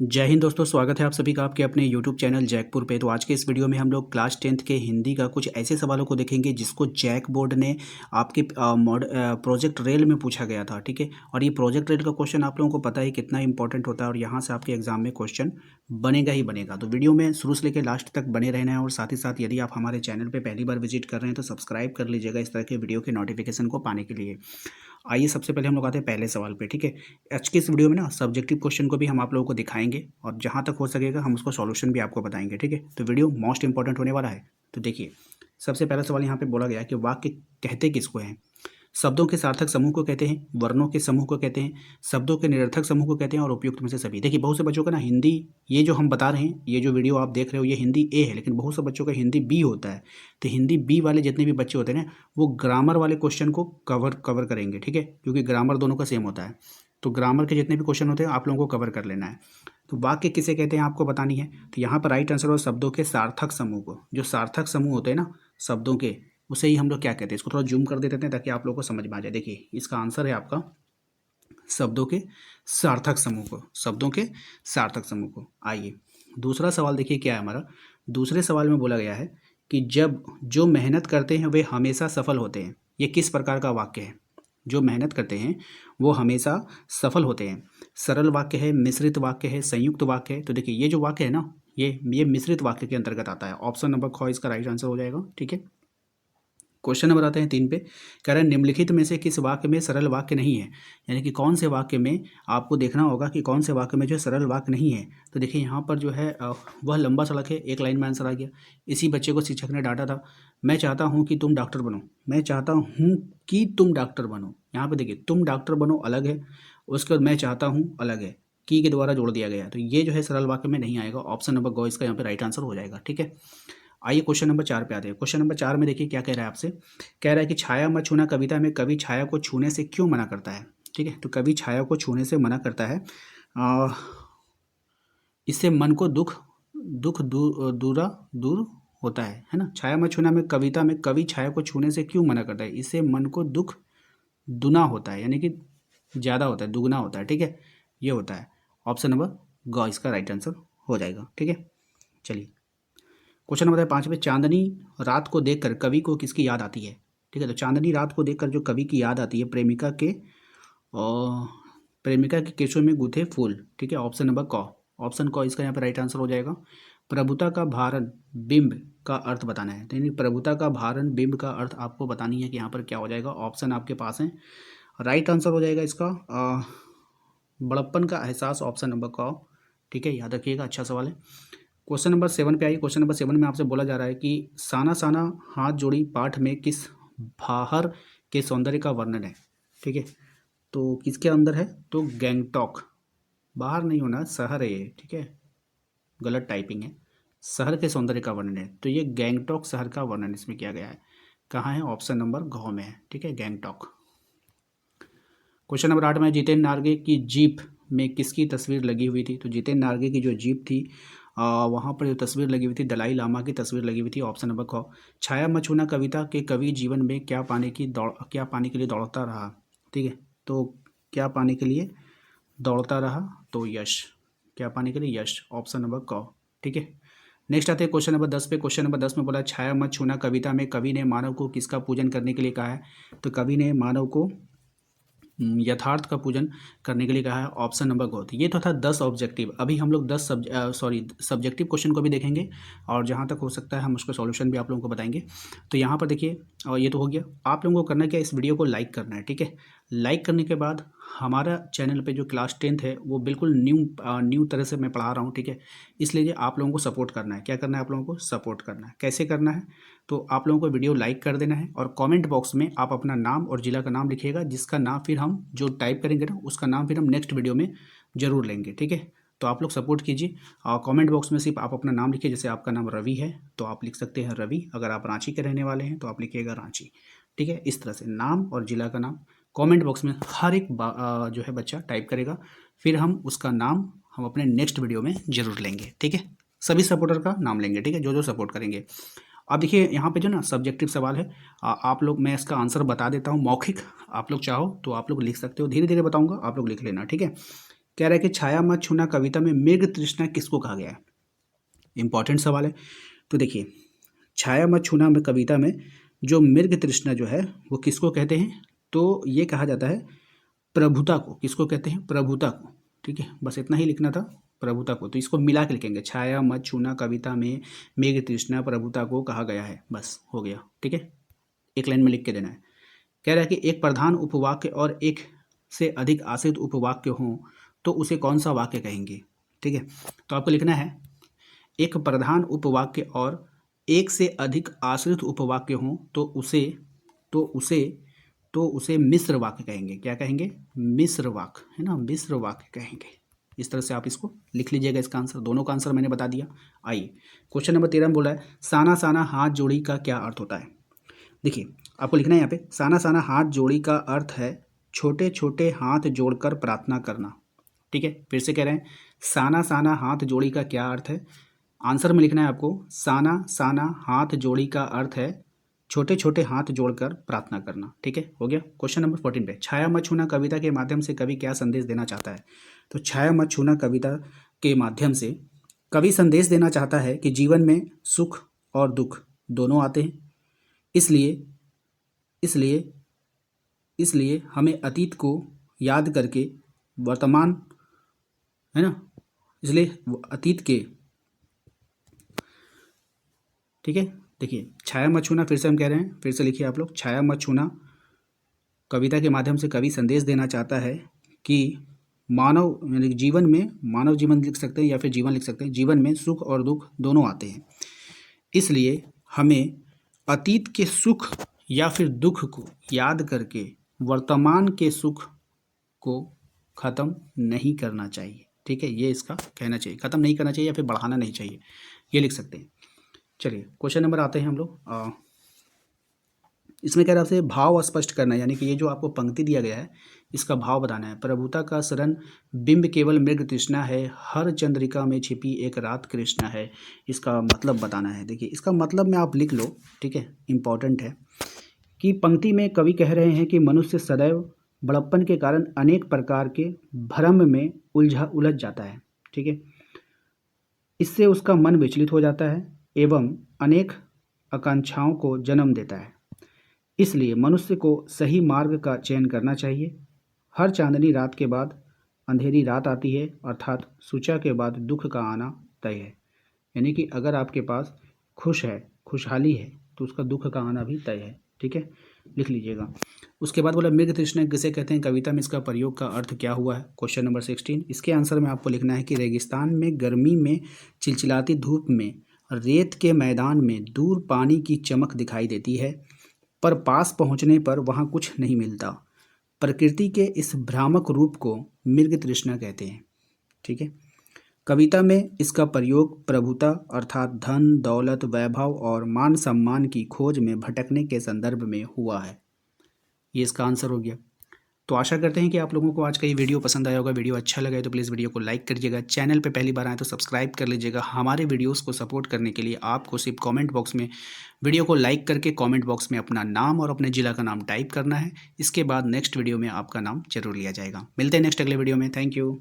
जय हिंद दोस्तों, स्वागत है आप सभी का आपके अपने YouTube चैनल जैकपुर पे। तो आज के इस वीडियो में हम लोग क्लास 10th के हिंदी का कुछ ऐसे सवालों को देखेंगे जिसको जैक बोर्ड ने आपके प्रोजेक्ट रेल में पूछा गया था। ठीक है, और ये प्रोजेक्ट रेल का क्वेश्चन आप लोगों को पता है कितना इंपॉर्टेंट होता है और यहाँ से आपके एग्जाम में क्वेश्चन बनेगा ही बनेगा। तो वीडियो में शुरू से लेकर लास्ट तक बने रहना है और साथ ही साथ यदि आप हमारे चैनल पर पहली बार विजिट कर रहे हैं तो सब्सक्राइब कर लीजिएगा इस तरह के वीडियो के नोटिफिकेशन को पाने के लिए। आइए सबसे पहले हम लोग आते हैं पहले सवाल पे। ठीक है, आज के इस वीडियो में ना सब्जेक्टिव क्वेश्चन को भी हम आप लोगों को दिखाएंगे और जहाँ तक हो सकेगा हम उसको सॉल्यूशन भी आपको बताएंगे। ठीक है, तो वीडियो मोस्ट इंपॉर्टेंट होने वाला है। तो देखिए, सबसे पहला सवाल यहाँ पे बोला गया कि वाक्य कहते किसको हैं। शब्दों के सार्थक समूह को कहते हैं, वर्णों के समूह को कहते हैं, शब्दों के निरर्थक समूह को कहते हैं और उपयुक्त में से सभी। देखिए, बहुत से बच्चों का ना हिंदी, ये जो हम बता रहे हैं, ये जो वीडियो आप देख रहे हो, ये हिंदी ए है, लेकिन बहुत से बच्चों का हिंदी बी होता है। तो हिंदी बी वाले जितने भी बच्चे होते हैं ना, वो ग्रामर वाले क्वेश्चन को कवर करेंगे। ठीक है, क्योंकि ग्रामर दोनों का सेम होता है। तो ग्रामर के जितने भी क्वेश्चन होते हैं आप लोगों को कवर कर लेना है। तो वाक्य किसे कहते हैं आपको बतानी है। तो यहाँ पर राइट आंसर हो शब्दों के सार्थक समूह को। जो सार्थक समूह होते हैं ना शब्दों के, उसे ही हम लोग क्या कहते हैं। इसको थोड़ा जूम कर देते हैं ताकि आप लोगों को समझ में आ जाए। देखिए, इसका आंसर है आपका शब्दों के सार्थक समूह को। शब्दों के सार्थक समूह को। आइए दूसरा सवाल देखिए क्या है हमारा। दूसरे सवाल में बोला गया है कि जब जो मेहनत करते हैं वे हमेशा सफल होते हैं। ये किस प्रकार का वाक्य है। जो मेहनत करते हैं वो हमेशा सफल होते हैं। सरल वाक्य है, मिश्रित वाक्य है, संयुक्त वाक्य है। तो देखिए, ये जो वाक्य है ना, ये मिश्रित वाक्य के अंतर्गत आता है। ऑप्शन नंबर ख इसका राइट आंसर हो जाएगा। ठीक है, क्वेश्चन नंबर आते हैं 3 पे। कह रहे हैं निम्नलिखित में से किस वाक्य में सरल वाक्य नहीं है। यानी कि कौन से वाक्य में आपको देखना होगा कि कौन से वाक्य में जो सरल वाक्य नहीं है। तो देखिए, यहाँ पर जो है वह लंबा सड़क है, एक लाइन में आंसर आ गया। इसी बच्चे को शिक्षक ने डांटा था, मैं चाहता हूँ कि तुम डॉक्टर बनो, मैं चाहता हूँ कि तुम डॉक्टर बनो। यहाँ पे देखिए, तुम डॉक्टर बनो अलग है, उसके बाद मैं चाहता हूँ अलग है, की के द्वारा जोड़ दिया गया। तो ये जो है सरल वाक्य में नहीं आएगा। ऑप्शन नंबर ग इसका यहाँ पे राइट आंसर हो जाएगा। ठीक है, आइए क्वेश्चन नंबर 4 पे आते हैं। क्वेश्चन नंबर 4 में देखिए क्या कह रहा है आपसे। कह रहा है कि छाया मत छूना कविता में कवि छाया को छूने से क्यों मना करता है। ठीक है, तो कवि छाया को छूने से मना करता है। आ, इससे मन को दुख दूर होता है ना। छाया मत छूना में कविता में कवि छाया को छूने से क्यों मना करता है। इससे मन को दुख दुना होता है, यानी कि ज़्यादा होता है, दुगना होता है। ठीक है, ये होता है। ऑप्शन नंबर ग इसका राइट आंसर हो जाएगा। ठीक है, चलिए क्वेश्चन नंबर 5 में चांदनी रात को देखकर कवि को किसकी याद आती है। ठीक है, तो चांदनी रात को देखकर जो कवि की याद आती है, प्रेमिका के केशों में गूथे फूल। ठीक है, ऑप्शन नंबर क। ऑप्शन क इसका यहाँ पे राइट आंसर हो जाएगा। प्रभुता का भारण बिंब का अर्थ बताना है। तो यानी प्रभुता का भारण बिंब का अर्थ आपको बतानी है कि यहाँ पर क्या हो जाएगा। ऑप्शन आपके पास है, राइट आंसर हो जाएगा इसका बड़प्पन का एहसास। ऑप्शन नंबर क। ठीक है, याद रखिएगा, अच्छा सवाल है। क्वेश्चन नंबर 7 पे आइए। क्वेश्चन नंबर 7 में आपसे बोला जा रहा है कि साना साना हाथ जोड़ी पाठ में किस बाहर के सौंदर्य का वर्णन है। ठीक है, तो किसके अंदर है, तो गैंगटॉक, बाहर नहीं होना, शहर है ये। ठीक है, गलत टाइपिंग है, शहर के सौंदर्य का वर्णन है। तो ये गैंगटॉक शहर का वर्णन इसमें किया गया है। कहाँ है, ऑप्शन नंबर घ में है। ठीक है, गैंगटॉक। क्वेश्चन नंबर 8 में जितेंद्र नार्गे की जीप में किसकी तस्वीर लगी हुई थी। तो जितेंद्र नार्गे की जो जीप थी वहाँ पर जो तस्वीर लगी हुई थी, दलाई लामा की तस्वीर लगी हुई थी। ऑप्शन नंबर ख। छाया मत छूना कविता के कवि जीवन में क्या पाने के लिए दौड़ता रहा। ठीक है, तो क्या पाने के लिए दौड़ता रहा, तो यश, क्या पाने के लिए, यश। ऑप्शन नंबर क। ठीक है, नेक्स्ट आते हैं क्वेश्चन नंबर 10 पे। क्वेश्चन नंबर 10 में बोला छाया मत छूना कविता में कवि ने मानव को किसका पूजन करने के लिए कहा है। तो कवि ने मानव को यथार्थ का पूजन करने के लिए कहा है। ऑप्शन नंबर गो। ये तो था 10 ऑब्जेक्टिव। अभी हम लोग 10 सब्जेक्टिव क्वेश्चन को भी देखेंगे और जहाँ तक हो सकता है हम उसका सॉल्यूशन भी आप लोगों को बताएंगे। तो यहाँ पर देखिए, और ये तो हो गया। आप लोगों को करना क्या, इस वीडियो को लाइक करना है। ठीक है, लाइक करने के बाद हमारा चैनल पे जो क्लास 10th है वो बिल्कुल न्यू तरह से मैं पढ़ा रहा हूँ। ठीक है, इसलिए आप लोगों को सपोर्ट करना है। क्या करना है, आप लोगों को सपोर्ट करना है। कैसे करना है, तो आप लोगों को वीडियो लाइक कर देना है और कमेंट बॉक्स में आप अपना नाम और ज़िला का नाम लिखिएगा, जिसका नाम फिर हम जो टाइप करेंगे ना उसका नाम फिर हम नेक्स्ट वीडियो में ज़रूर लेंगे। ठीक है, तो आप लोग सपोर्ट कीजिए और कमेंट बॉक्स में सिर्फ आप अपना नाम लिखिए। जैसे आपका नाम रवि है तो आप लिख सकते हैं रवि, अगर आप रांची के रहने वाले हैं तो आप लिखिएगा रांची। ठीक है, इस तरह से नाम और ज़िला का नाम कमेंट बॉक्स में हर एक जो है बच्चा टाइप करेगा, फिर हम उसका नाम हम अपने नेक्स्ट वीडियो में ज़रूर लेंगे। ठीक है, सभी सपोर्टर का नाम लेंगे। ठीक है, जो जो सपोर्ट करेंगे। अब देखिए यहाँ पे जो ना सब्जेक्टिव सवाल है, आप लोग, मैं इसका आंसर बता देता हूँ मौखिक। आप लोग चाहो तो आप लोग लिख सकते हो, धीरे धीरे बताऊँगा, आप लोग लिख लेना। ठीक है, कह रहा है कि छाया मत छूना कविता में मृग तृष्णा किसको कहा गया है। इंपॉर्टेंट सवाल है। तो देखिए, छाया मत छूना में कविता में जो मृग तृष्णा जो है वो किसको कहते हैं, तो ये कहा जाता है प्रभुता को। किसको कहते हैं? प्रभुता को। ठीक है, बस इतना ही लिखना था, प्रभुता को। तो इसको मिला के लिखेंगे, छाया मत छूना कविता में मेघ तृष्णा प्रभुता को कहा गया है। बस हो गया। ठीक है, एक लाइन में लिख के देना है। कह रहा है कि एक प्रधान उपवाक्य और एक से अधिक आश्रित उपवाक्य हों तो उसे कौन सा वाक्य कहेंगे। ठीक है, तो आपको लिखना है एक प्रधान उपवाक्य और एक से अधिक आश्रित उपवाक्य हों तो उसे मिश्र वाक्य कहेंगे। क्या कहेंगे? मिश्र वाक्य, है ना, मिश्र वाक्य कहेंगे। इस तरह से आप इसको लिख लीजिएगा। इसका आंसर, दोनों का आंसर मैंने बता दिया। आइए, क्वेश्चन नंबर 13 में बोला है साना साना हाथ जोड़ी का क्या अर्थ होता है। देखिए, आपको लिखना है यहाँ पे साना साना हाथ जोड़ी का अर्थ है छोटे छोटे हाथ जोड़कर प्रार्थना करना। ठीक है, फिर से कह रहे हैं साना साना हाथ जोड़ी का क्या अर्थ है। आंसर में लिखना है आपको साना साना हाथ जोड़ी का अर्थ है छोटे छोटे हाथ जोड़कर प्रार्थना करना। ठीक है, हो गया। क्वेश्चन नंबर 14 पे छाया मत छूना कविता के माध्यम से कवि क्या संदेश देना चाहता है। तो छाया मत छूना कविता के माध्यम से कवि संदेश देना चाहता है कि जीवन में सुख और दुख दोनों आते हैं, इसलिए इसलिए इसलिए हमें अतीत को याद करके वर्तमान, है ना, इसलिए अतीत के, ठीक है। देखिए, छाया मत छूना फिर से हम कह रहे हैं, फिर से लिखिए आप लोग, छाया मत छूना कविता के माध्यम से कवि संदेश देना चाहता है कि मानव यानी जीवन में, मानव जीवन लिख सकते हैं या फिर जीवन लिख सकते हैं, जीवन में सुख और दुख दोनों आते हैं, इसलिए हमें अतीत के सुख या फिर दुख को याद करके वर्तमान के सुख को ख़त्म नहीं करना चाहिए। ठीक है, ये इसका कहना चाहिए, ख़त्म नहीं करना चाहिए या फिर बढ़ाना नहीं चाहिए, ये लिख सकते हैं। चलिए, क्वेश्चन नंबर आते हैं हम लोग। इसमें कह रहा है आपसे भाव स्पष्ट करना है, यानी कि ये जो आपको पंक्ति दिया गया है इसका भाव बताना है। प्रभुता का शरण बिंब केवल मृग तृष्णा है, हर चंद्रिका में छिपी एक रात कृष्णा है। इसका मतलब बताना है। देखिए, इसका मतलब में आप लिख लो। ठीक है, इम्पॉर्टेंट है कि पंक्ति में कवि कह रहे हैं कि मनुष्य सदैव बड़प्पन के कारण अनेक प्रकार के भ्रम में उलझ जाता है। ठीक है, इससे उसका मन विचलित हो जाता है एवं अनेक आकांक्षाओं को जन्म देता है। इसलिए मनुष्य को सही मार्ग का चयन करना चाहिए। हर चांदनी रात के बाद अंधेरी रात आती है, अर्थात सूचा के बाद दुख का आना तय है। यानी कि अगर आपके पास खुशहाली है तो उसका दुख का आना भी तय है। ठीक है, लिख लीजिएगा। उसके बाद बोला मृग तृष्णा किसे कहते हैं, कविता में इसका प्रयोग का अर्थ क्या हुआ है। क्वेश्चन नंबर 16, इसके आंसर में आपको लिखना है कि रेगिस्तान में गर्मी में चिलचिलाती धूप में रेत के मैदान में दूर पानी की चमक दिखाई देती है, पर पास पहुंचने पर वहां कुछ नहीं मिलता। प्रकृति के इस भ्रामक रूप को मृग तृष्णा कहते हैं। ठीक है, कविता में इसका प्रयोग प्रभुता अर्थात धन दौलत वैभव और मान सम्मान की खोज में भटकने के संदर्भ में हुआ है। ये इसका आंसर हो गया। तो आशा करते हैं कि आप लोगों को आज का ये वीडियो पसंद आया होगा। वीडियो अच्छा लगा है तो प्लीज़ वीडियो को लाइक करिएगा। चैनल पे पहली बार आए तो सब्सक्राइब कर लीजिएगा। हमारे वीडियोस को सपोर्ट करने के लिए आपको सिर्फ कमेंट बॉक्स में वीडियो को लाइक करके कमेंट बॉक्स में अपना नाम और अपने ज़िला का नाम टाइप करना है। इसके बाद नेक्स्ट वीडियो में आपका नाम जरूर लिया जाएगा। मिलते हैं नेक्स्ट अगले वीडियो में। Thank you.